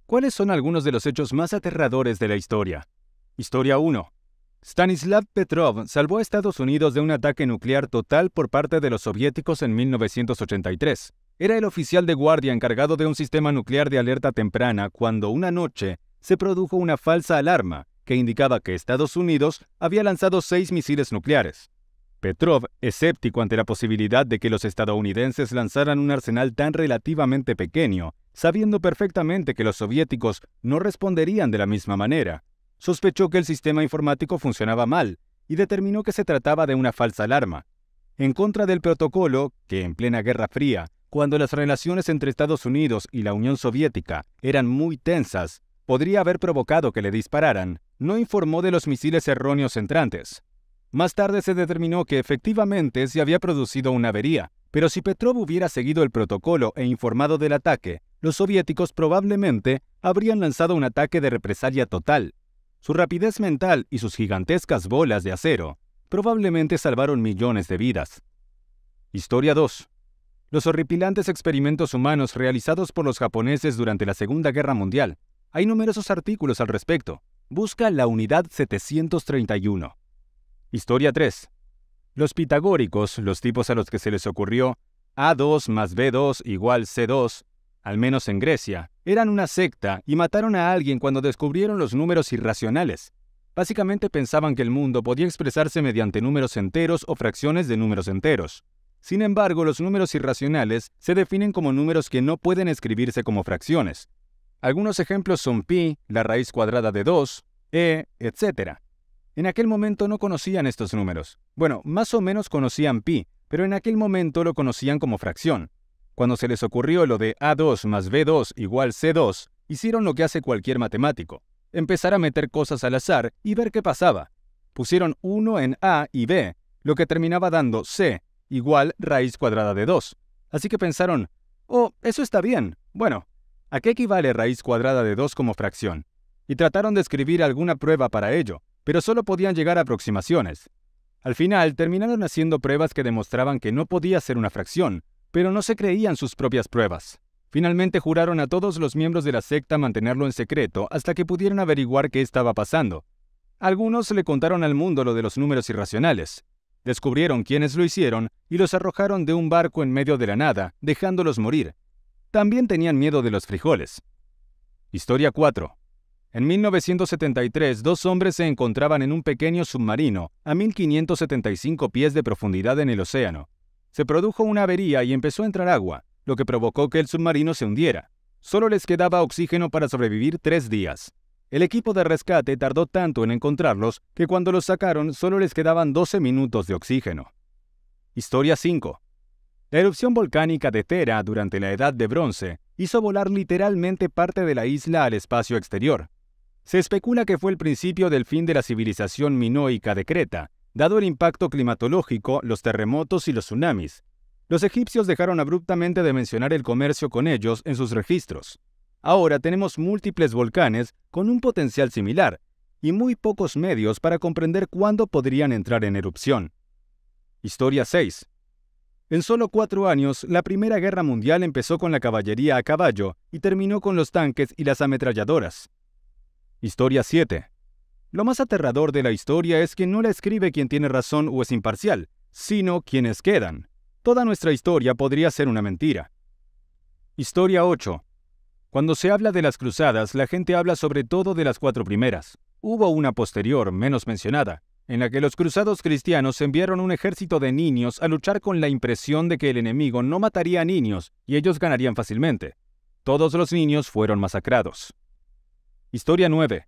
¿Cuáles son algunos de los hechos más aterradores de la historia? Historia 1. Stanislav Petrov salvó a Estados Unidos de un ataque nuclear total por parte de los soviéticos en 1983. Era el oficial de guardia encargado de un sistema nuclear de alerta temprana cuando una noche se produjo una falsa alarma que indicaba que Estados Unidos había lanzado 6 misiles nucleares. Petrov, escéptico ante la posibilidad de que los estadounidenses lanzaran un arsenal tan relativamente pequeño, sabiendo perfectamente que los soviéticos no responderían de la misma manera, sospechó que el sistema informático funcionaba mal y determinó que se trataba de una falsa alarma. En contra del protocolo, que en plena Guerra Fría, cuando las relaciones entre Estados Unidos y la Unión Soviética eran muy tensas, podría haber provocado que le dispararan, no informó de los misiles erróneos entrantes. Más tarde se determinó que efectivamente se había producido una avería, pero si Petrov hubiera seguido el protocolo e informado del ataque, los soviéticos probablemente habrían lanzado un ataque de represalia total. Su rapidez mental y sus gigantescas bolas de acero probablemente salvaron millones de vidas. Historia 2. Los horripilantes experimentos humanos realizados por los japoneses durante la Segunda Guerra Mundial. Hay numerosos artículos al respecto. Busca la unidad 731. Historia 3. Los pitagóricos, los tipos a los que se les ocurrió A2 más B2 igual C2, al menos en Grecia, eran una secta y mataron a alguien cuando descubrieron los números irracionales. Básicamente pensaban que el mundo podía expresarse mediante números enteros o fracciones de números enteros. Sin embargo, los números irracionales se definen como números que no pueden escribirse como fracciones. Algunos ejemplos son pi, la raíz cuadrada de 2, etc. En aquel momento no conocían estos números. Bueno, más o menos conocían pi, pero en aquel momento lo conocían como fracción. Cuando se les ocurrió lo de A2 más B2 igual C2, hicieron lo que hace cualquier matemático: empezar a meter cosas al azar y ver qué pasaba. Pusieron 1 en A y B, lo que terminaba dando C igual raíz cuadrada de 2. Así que pensaron, oh, eso está bien. Bueno, ¿a qué equivale raíz cuadrada de 2 como fracción? Y trataron de escribir alguna prueba para ello, pero solo podían llegar a aproximaciones. Al final, terminaron haciendo pruebas que demostraban que no podía ser una fracción, pero no se creían sus propias pruebas. Finalmente juraron a todos los miembros de la secta mantenerlo en secreto hasta que pudieran averiguar qué estaba pasando. Algunos le contaron al mundo lo de los números irracionales. Descubrieron quiénes lo hicieron y los arrojaron de un barco en medio de la nada, dejándolos morir. También tenían miedo de los frijoles. Historia 4. En 1973, 2 hombres se encontraban en un pequeño submarino a 1575 pies de profundidad en el océano. Se produjo una avería y empezó a entrar agua, lo que provocó que el submarino se hundiera. Solo les quedaba oxígeno para sobrevivir 3 días. El equipo de rescate tardó tanto en encontrarlos que cuando los sacaron solo les quedaban 12 minutos de oxígeno. Historia 5. La erupción volcánica de Thera durante la Edad de Bronce hizo volar literalmente parte de la isla al espacio exterior. Se especula que fue el principio del fin de la civilización minoica de Creta, dado el impacto climatológico, los terremotos y los tsunamis. Los egipcios dejaron abruptamente de mencionar el comercio con ellos en sus registros. Ahora tenemos múltiples volcanes con un potencial similar, y muy pocos medios para comprender cuándo podrían entrar en erupción. Historia 6. En solo 4 años, la Primera Guerra Mundial empezó con la caballería a caballo y terminó con los tanques y las ametralladoras. Historia 7. Lo más aterrador de la historia es que no la escribe quien tiene razón o es imparcial, sino quienes quedan. Toda nuestra historia podría ser una mentira. Historia 8. Cuando se habla de las cruzadas, la gente habla sobre todo de las 4 primeras. Hubo una posterior, menos mencionada, en la que los cruzados cristianos enviaron un ejército de niños a luchar con la impresión de que el enemigo no mataría a niños y ellos ganarían fácilmente. Todos los niños fueron masacrados. Historia 9.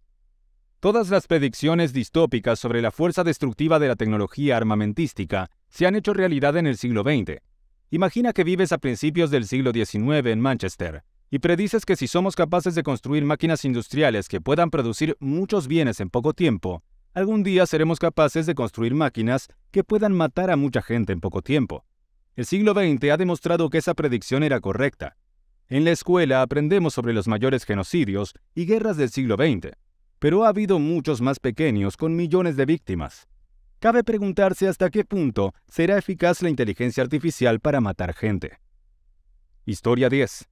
Todas las predicciones distópicas sobre la fuerza destructiva de la tecnología armamentística se han hecho realidad en el siglo XX. Imagina que vives a principios del siglo XIX en Manchester y predices que si somos capaces de construir máquinas industriales que puedan producir muchos bienes en poco tiempo, algún día seremos capaces de construir máquinas que puedan matar a mucha gente en poco tiempo. El siglo XX ha demostrado que esa predicción era correcta. En la escuela aprendemos sobre los mayores genocidios y guerras del siglo XX, pero ha habido muchos más pequeños con millones de víctimas. Cabe preguntarse hasta qué punto será eficaz la inteligencia artificial para matar gente. Historia 10.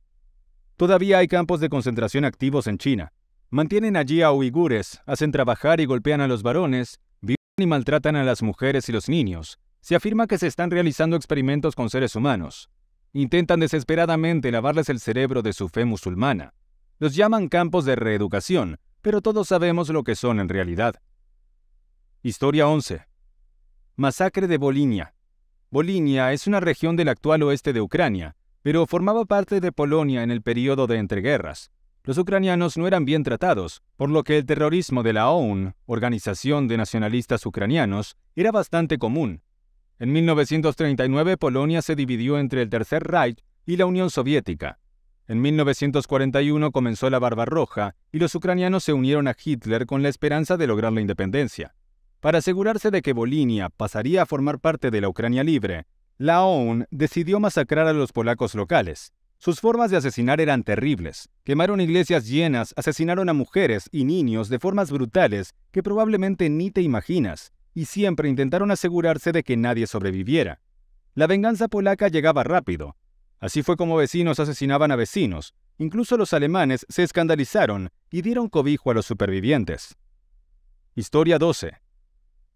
Todavía hay campos de concentración activos en China. Mantienen allí a uigures, hacen trabajar y golpean a los varones, violan y maltratan a las mujeres y los niños. Se afirma que se están realizando experimentos con seres humanos. Intentan desesperadamente lavarles el cerebro de su fe musulmana. Los llaman campos de reeducación, pero todos sabemos lo que son en realidad. Historia 11. Masacre de Volinia. Volinia es una región del actual oeste de Ucrania, pero formaba parte de Polonia en el período de entreguerras. Los ucranianos no eran bien tratados, por lo que el terrorismo de la OUN, Organización de Nacionalistas Ucranianos, era bastante común. En 1939 Polonia se dividió entre el Tercer Reich y la Unión Soviética. En 1941 comenzó la Barbarroja y los ucranianos se unieron a Hitler con la esperanza de lograr la independencia. Para asegurarse de que Volinia pasaría a formar parte de la Ucrania libre, la OUN decidió masacrar a los polacos locales. Sus formas de asesinar eran terribles. Quemaron iglesias llenas, asesinaron a mujeres y niños de formas brutales que probablemente ni te imaginas, y siempre intentaron asegurarse de que nadie sobreviviera. La venganza polaca llegaba rápido. Así fue como vecinos asesinaban a vecinos. Incluso los alemanes se escandalizaron y dieron cobijo a los supervivientes. Historia 12.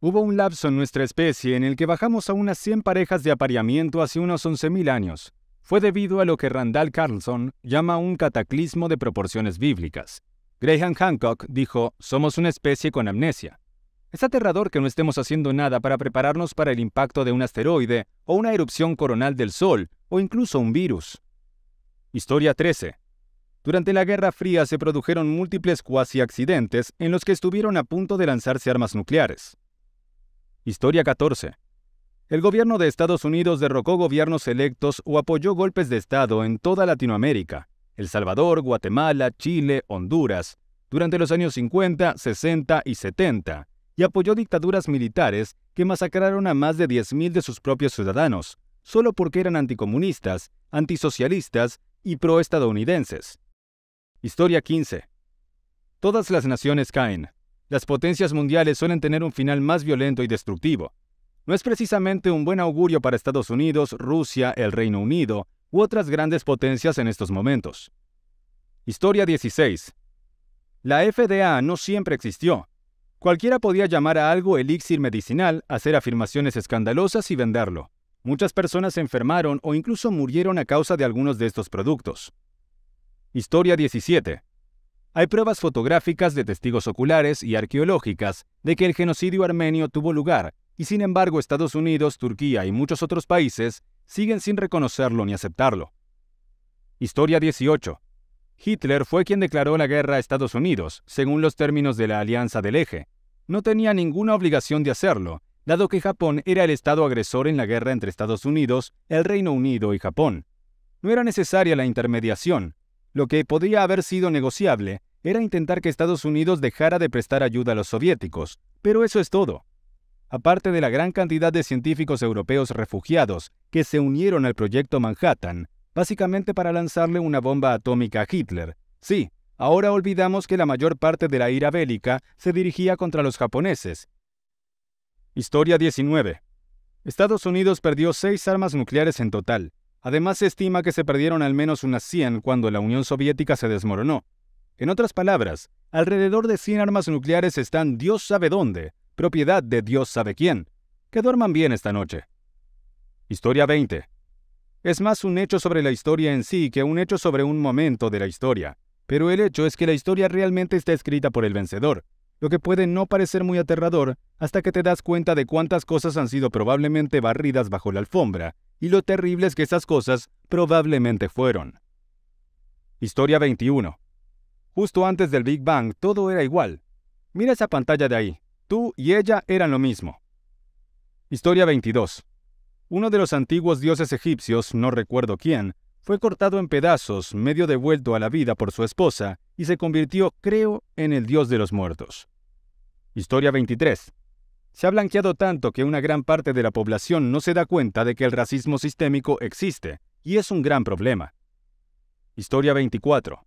Hubo un lapso en nuestra especie en el que bajamos a unas 100 parejas de apareamiento hace unos 11.000 años. Fue debido a lo que Randall Carlson llama un cataclismo de proporciones bíblicas. Graham Hancock dijo, somos una especie con amnesia. Es aterrador que no estemos haciendo nada para prepararnos para el impacto de un asteroide o una erupción coronal del Sol o incluso un virus. Historia 13. Durante la Guerra Fría se produjeron múltiples cuasi-accidentes en los que estuvieron a punto de lanzarse armas nucleares. Historia 14. El gobierno de Estados Unidos derrocó gobiernos electos o apoyó golpes de Estado en toda Latinoamérica, El Salvador, Guatemala, Chile, Honduras, durante los años 50, 60 y 70, y apoyó dictaduras militares que masacraron a más de 10.000 de sus propios ciudadanos, solo porque eran anticomunistas, antisocialistas y proestadounidenses. Historia 15. Todas las naciones caen. Las potencias mundiales suelen tener un final más violento y destructivo. No es precisamente un buen augurio para Estados Unidos, Rusia, el Reino Unido u otras grandes potencias en estos momentos. Historia 16. La FDA no siempre existió. Cualquiera podía llamar a algo elixir medicinal, hacer afirmaciones escandalosas y venderlo. Muchas personas se enfermaron o incluso murieron a causa de algunos de estos productos. Historia 17. Hay pruebas fotográficas de testigos oculares y arqueológicas de que el genocidio armenio tuvo lugar, y sin embargo Estados Unidos, Turquía y muchos otros países siguen sin reconocerlo ni aceptarlo. Historia 18. Hitler fue quien declaró la guerra a Estados Unidos, según los términos de la Alianza del Eje. No tenía ninguna obligación de hacerlo, dado que Japón era el estado agresor en la guerra entre Estados Unidos, el Reino Unido y Japón. No era necesaria la intermediación. Lo que podía haber sido negociable era intentar que Estados Unidos dejara de prestar ayuda a los soviéticos, pero eso es todo. Aparte de la gran cantidad de científicos europeos refugiados que se unieron al proyecto Manhattan, básicamente para lanzarle una bomba atómica a Hitler. Sí, ahora olvidamos que la mayor parte de la ira bélica se dirigía contra los japoneses. Historia 19. Estados Unidos perdió 6 armas nucleares en total. Además, se estima que se perdieron al menos unas 100 cuando la Unión Soviética se desmoronó. En otras palabras, alrededor de 100 armas nucleares están Dios sabe dónde, propiedad de Dios sabe quién. Que duerman bien esta noche. Historia 20. Es más un hecho sobre la historia en sí que un hecho sobre un momento de la historia. Pero el hecho es que la historia realmente está escrita por el vencedor, lo que puede no parecer muy aterrador hasta que te das cuenta de cuántas cosas han sido probablemente barridas bajo la alfombra y lo terribles que esas cosas probablemente fueron. Historia 21. Justo antes del Big Bang todo era igual. Mira esa pantalla de ahí. Tú y ella eran lo mismo. Historia 22. Uno de los antiguos dioses egipcios, no recuerdo quién, fue cortado en pedazos, medio devuelto a la vida por su esposa, y se convirtió, creo, en el dios de los muertos. Historia 23. Se ha blanqueado tanto que una gran parte de la población no se da cuenta de que el racismo sistémico existe, y es un gran problema. Historia 24.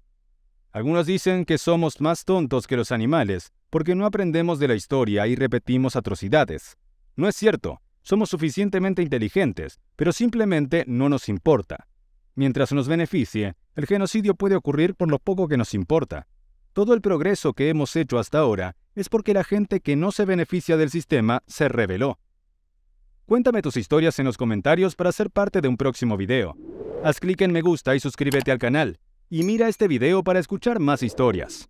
Algunos dicen que somos más tontos que los animales, porque no aprendemos de la historia y repetimos atrocidades. No es cierto, somos suficientemente inteligentes, pero simplemente no nos importa. Mientras nos beneficie, El genocidio puede ocurrir por lo poco que nos importa. Todo el progreso que hemos hecho hasta ahora es porque la gente que no se beneficia del sistema se rebeló. Cuéntame tus historias en los comentarios para ser parte de un próximo video. Haz clic en me gusta y suscríbete al canal. Y mira este video para escuchar más historias.